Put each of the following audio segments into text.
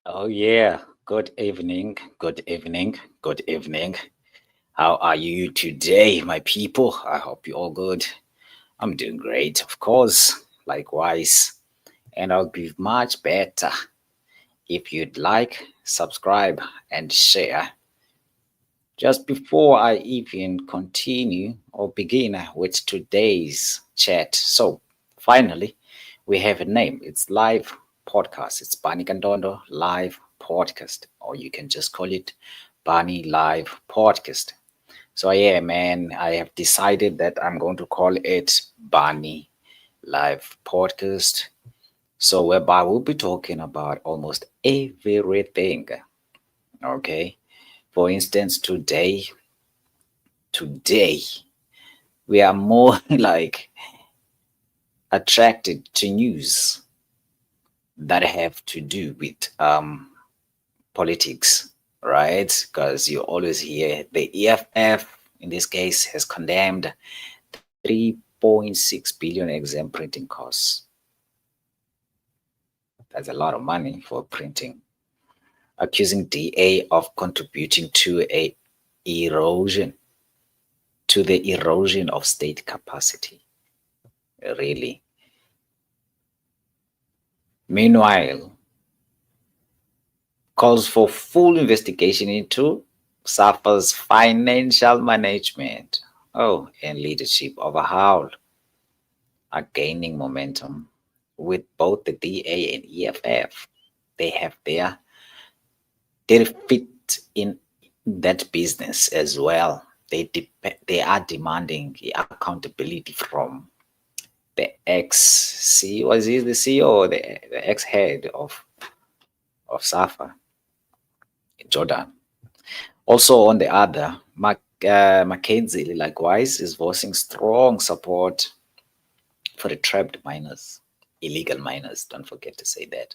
Oh, yeah. Good evening. Good evening. Good evening. How are you today, my people? I hope you're all good. I'm doing great, of course. Likewise. And I'll be much better if you'd like, subscribe, and share. Just before I even continue or begin with today's chat. So, finally, we have a name. It's live podcast. It's Bani Kandondo live podcast, or you can just call it Bani Live Podcast. So, yeah, man, I have decided that I'm going to call it Bani Live Podcast. So, whereby we'll be talking about almost everything. Okay. For instance, today we are more like attracted to news that have to do with politics, right? Because you always hear the EFF in this case has condemned 3.6 billion exam printing costs. That's a lot of money for printing. Accusing DA of contributing to the erosion of state capacity. Really. Meanwhile, calls for full investigation into SAFA's financial management. Oh, and leadership overhaul are gaining momentum with both the DA and EFF. They have their fit in that business as well. They are demanding accountability from the ex CEO. Was he the CEO or the ex head of SAFA, Jordaan? Also, on the other, McKenzie, likewise, is voicing strong support for the trapped miners, illegal miners. Don't forget to say that.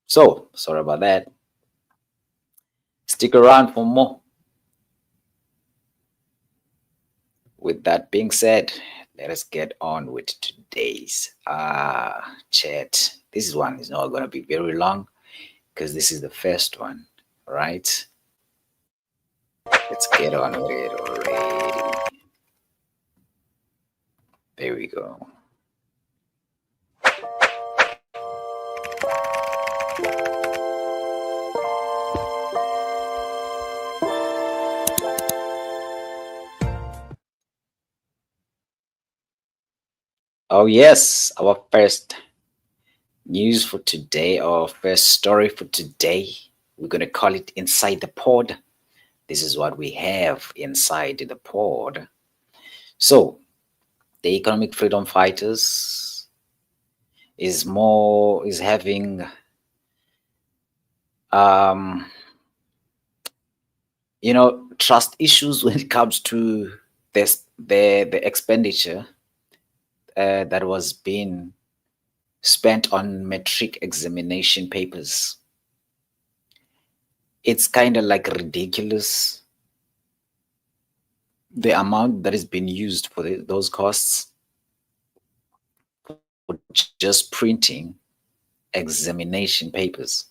So, sorry about that. Stick around for more. With that being said, let us get on with today's chat. This one is not going to be very long because this is the first one, right? Let's get on with it already. There we go. Oh, yes, our first news for today, our first story for today. We're going to call it Inside the Pod. This is what we have inside the pod. So, the economic freedom fighters is having trust issues when it comes to the expenditure that was being spent on metric examination papers. It's kind of like ridiculous, the amount that is being used for those costs for just printing examination papers.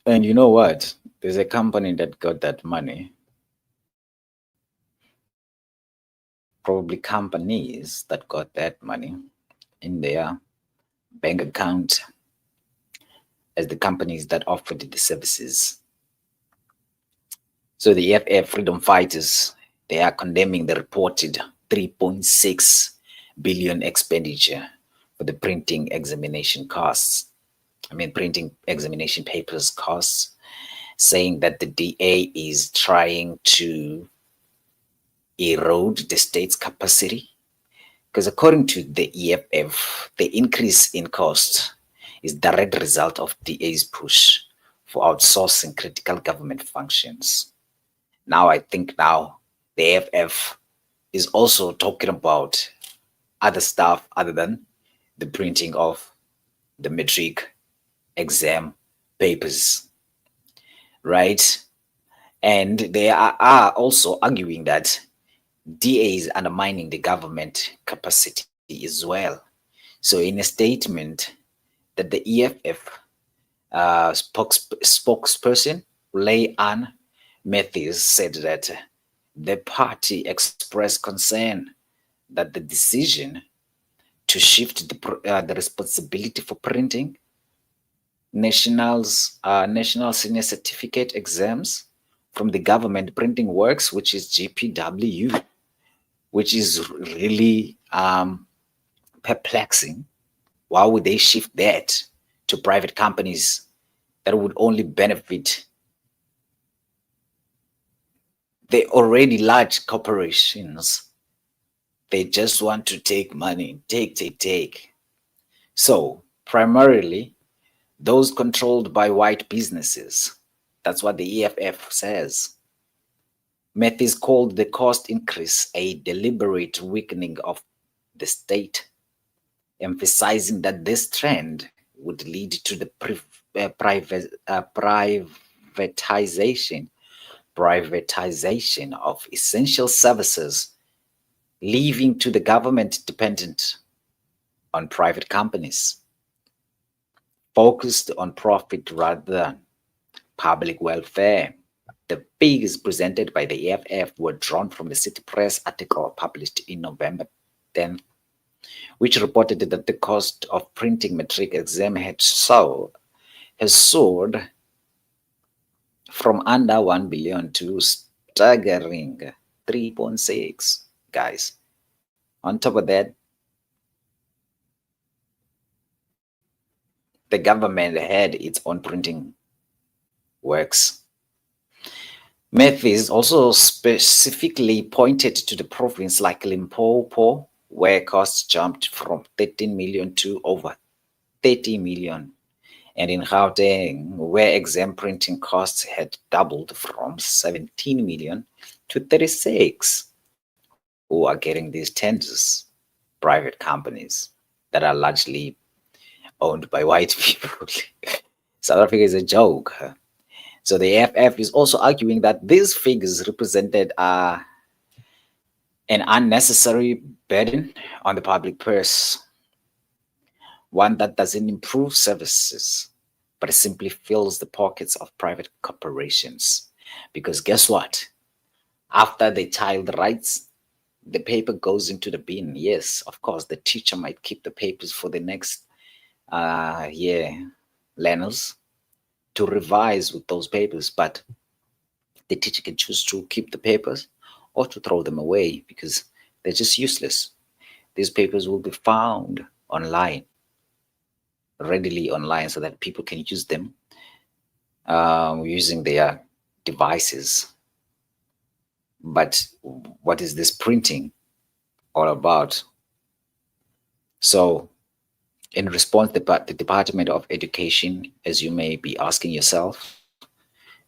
And you know what? There's a company that got that money, probably companies that got that money in their bank account as the companies that offered the services. So the EFF freedom fighters, they are condemning the reported 3.6 billion expenditure for the printing examination costs. Printing examination papers costs, saying that the DA is trying to erode the state's capacity. Because according to the EFF, the increase in cost is direct result of DA's push for outsourcing critical government functions. Now I think now the EFF is also talking about other stuff other than the printing of the metric exam papers, right? And they are also arguing that DA is undermining the government capacity as well. So in a statement that the EFF spokesperson Leanne Matthews said that the party expressed concern that the decision to shift the responsibility for printing national senior certificate exams from the government printing works, which is GPW, which is really perplexing. Why would they shift that to private companies that would only benefit the already large corporations? They just want to take money, take. So primarily those controlled by white businesses. That's what the EFF says. Matthews called the cost increase a deliberate weakening of the state, emphasizing that this trend would lead to the privatization of essential services, leaving to the government dependent on private companies focused on profit rather than public welfare. The figures presented by the EFF were drawn from the City Press article published in November 10th, which reported that the cost of printing matric exam has soared from under 1 billion to staggering 3.6, guys. On top of that, the government had its own printing works. Matthews also specifically pointed to the province like Limpopo, where costs jumped from 13 million to over 30 million, and in Gauteng, where exam printing costs had doubled from 17 million to 36. Who are getting these tenders? Private companies that are largely owned by white people. South Africa is a joke. So the AFF is also arguing that these figures represented an unnecessary burden on the public purse, one that doesn't improve services, but simply fills the pockets of private corporations. Because guess what? After the child writes, the paper goes into the bin. Yes, of course, the teacher might keep the papers for the next learners to revise with those papers, but the teacher can choose to keep the papers or to throw them away because they're just useless. These papers will be found online, readily online, so that people can use them using their devices. But what is this printing all about? So in response, the Department of Education, as you may be asking yourself,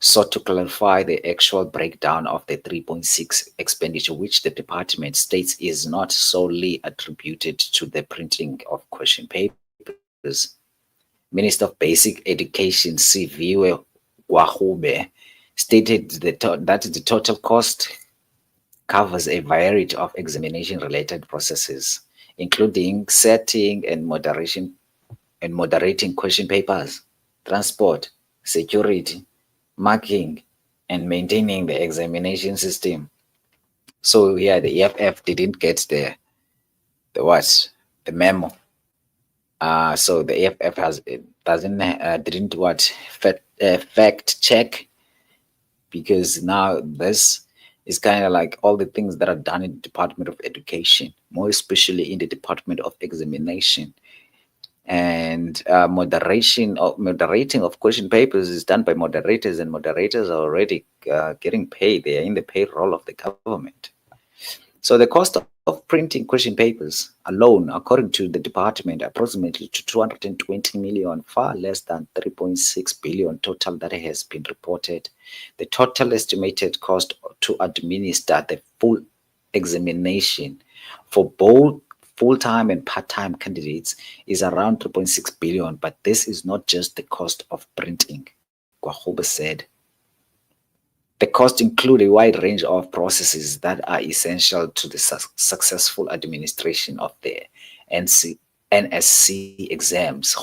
sought to clarify the actual breakdown of the 3.6 expenditure, which the department states is not solely attributed to the printing of question papers. Minister of Basic Education, Siviwe Gwahube, stated that the total cost covers a variety of examination-related processes, including setting and moderating question papers, transport, security, marking, and maintaining the examination system. So yeah, the EFF didn't get the memo. So the EFF didn't fact check, because now this is kind of like all the things that are done in the Department of Education, more especially in the Department of Examination. And moderating of question papers is done by moderators, and moderators are already getting paid. They are in the payroll of the government. So the cost of printing question papers alone, according to the department, approximately to 220 million, far less than 3.6 billion total that has been reported. The total estimated cost to administer the full examination for both full-time and part-time candidates is around 3.6 billion, but this is not just the cost of printing, Gwahube said. The costs include a wide range of processes that are essential to the successful administration of the NSC exams.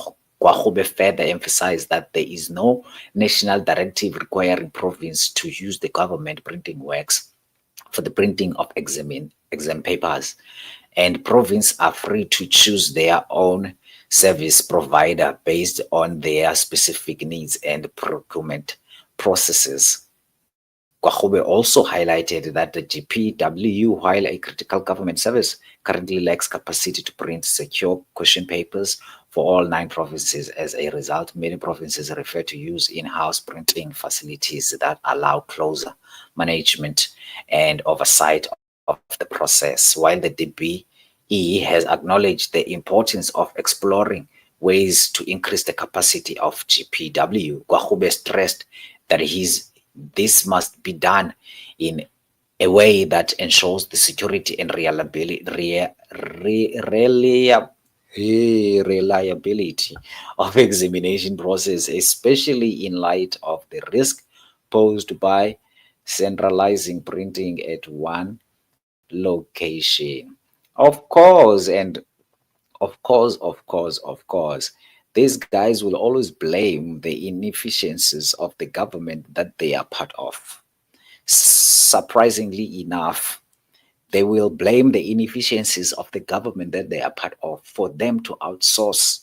Kwagube further emphasized that there is no national directive requiring province to use the government printing works for the printing of exam papers, and provinces are free to choose their own service provider based on their specific needs and procurement processes. Kwagube also highlighted that the GPW, while a critical government service, currently lacks capacity to print secure question papers for all 9 provinces. As a result, many provinces refer to use in-house printing facilities that allow closer management and oversight of the process. While the DBE has acknowledged the importance of exploring ways to increase the capacity of GPW, Kwagube stressed that this must be done in a way that ensures the security and reliability of examination process, especially in light of the risk posed by centralizing printing at one location. Of course, and of course, these guys will always blame the inefficiencies of the government that they are part of. Surprisingly enough, they will blame the inefficiencies of the government that they are part of for them to outsource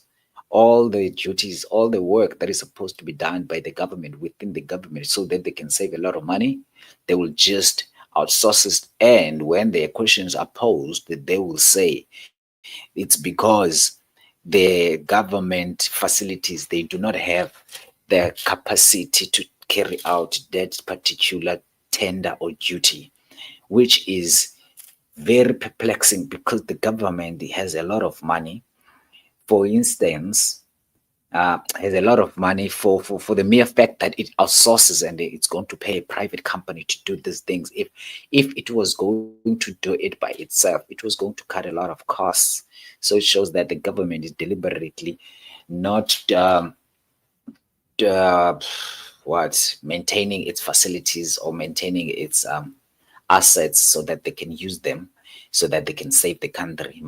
all the duties, all the work that is supposed to be done by the government within the government so that they can save a lot of money. They will just outsource it. And when their questions are posed, they will say it's because the government facilities, they do not have the capacity to carry out that particular tender or duty, which is very perplexing because the government has a lot of money. For instance, has a lot of money for the mere fact that it outsources and it's going to pay a private company to do these things. If it was going to do it by itself, it was going to cut a lot of costs. So it shows that the government is deliberately not uh, maintaining its facilities or maintaining its assets so that they can use them, so that they can save the country,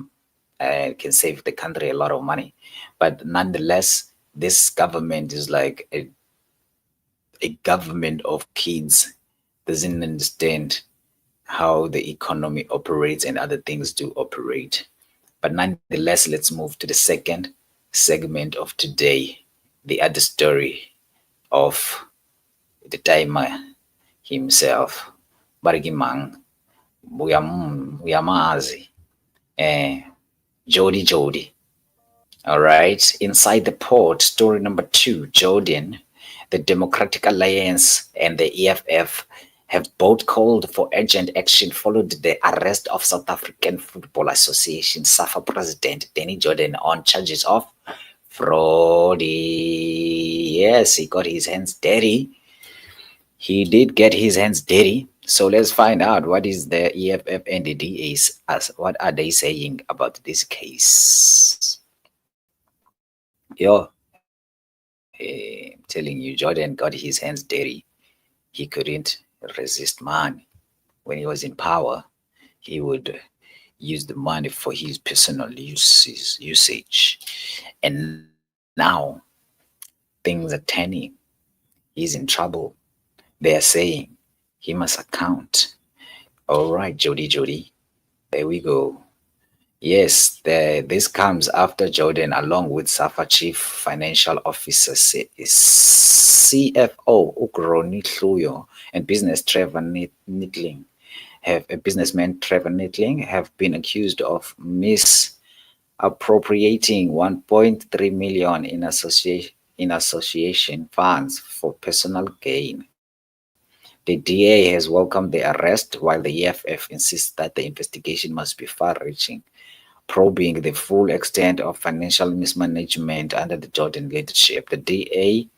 can save the country a lot of money. But nonetheless, this government is like a government of kids, doesn't understand how the economy operates and other things do operate. But nonetheless, let's move to the second segment of today, the other story of the timer himself. Barigimang, Buyamazi, Jody. All right. Inside the port, story number 2, Jordaan, the Democratic Alliance and the EFF have both called for urgent action following the arrest of South African Football Association SAFA president Danny Jordaan on charges of fraud. Yes, he got his hands dirty. He did get his hands dirty. So let's find out what is the EFF and the DAs as what are they saying about this case. Yo, I'm telling you, Jordaan got his hands dirty. He couldn't resist money. When he was in power, he would use the money for his personal usage. And now things are turning. He's in trouble. They are saying he must account. All right, Jody. There we go. Yes, this comes after Jordaan, along with SAFA Chief Financial Officer CFO Ugroni Hluyo and businessman Trevor Nettling have been accused of misappropriating 1.3 million in association funds for personal gain. The DA has welcomed the arrest, while the EFF insists that the investigation must be far-reaching, probing the full extent of financial mismanagement under the Jordaan leadership. The DA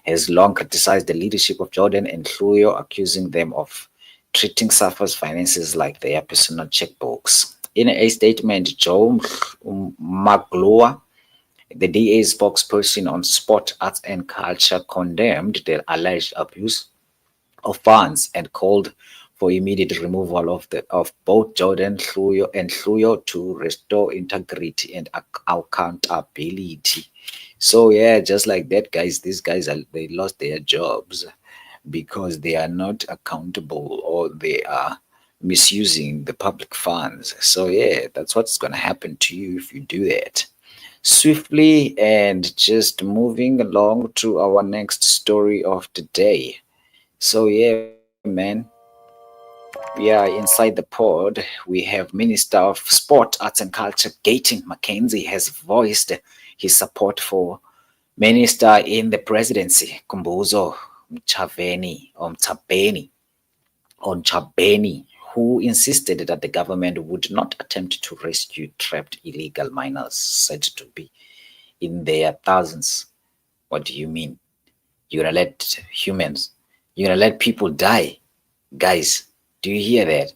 has long criticized the leadership of Jordaan and Hluyo, accusing them of treating SAFA's finances like their personal checkbooks. In a statement, Joe Magloa, the DA spokesperson on sport, arts and culture, condemned the alleged abuse of funds and called for immediate removal of both Jordaan and Hluyo to restore integrity and accountability. So yeah, just like that, guys, these guys they lost their jobs because they are not accountable or they are misusing the public funds. So yeah, that's what's gonna happen to you if you do that. Swiftly and just moving along to our next story of the day. So yeah, man, we are inside the pod. We have Minister of Sport, Arts and Culture, Gayton McKenzie, has voiced his support for Minister in the presidency, Khumbudzo Ntshavheni or Ntshavheni, who insisted that the government would not attempt to rescue trapped illegal miners said to be in their thousands. What do you mean? You're gonna let humans, you're gonna let people die? Guys, do you hear that?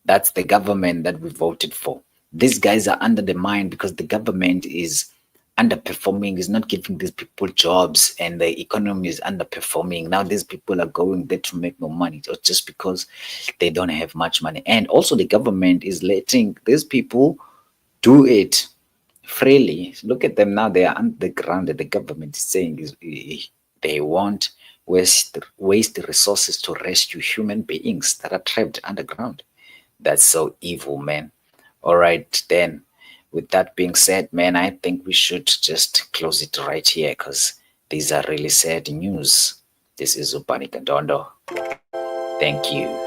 That's the government that we voted for. These guys are under the mine because the government is underperforming, is not giving these people jobs, and the economy is underperforming. Now these people are going there to make no money just because they don't have much money. And also the government is letting these people do it freely. Look at them now, they are underground. The government is saying they won't waste resources to rescue human beings that are trapped underground. That's so evil, man. All right, then. With that being said, man, I think we should just close it right here because these are really sad news. This is Upani Kandondo. Thank you.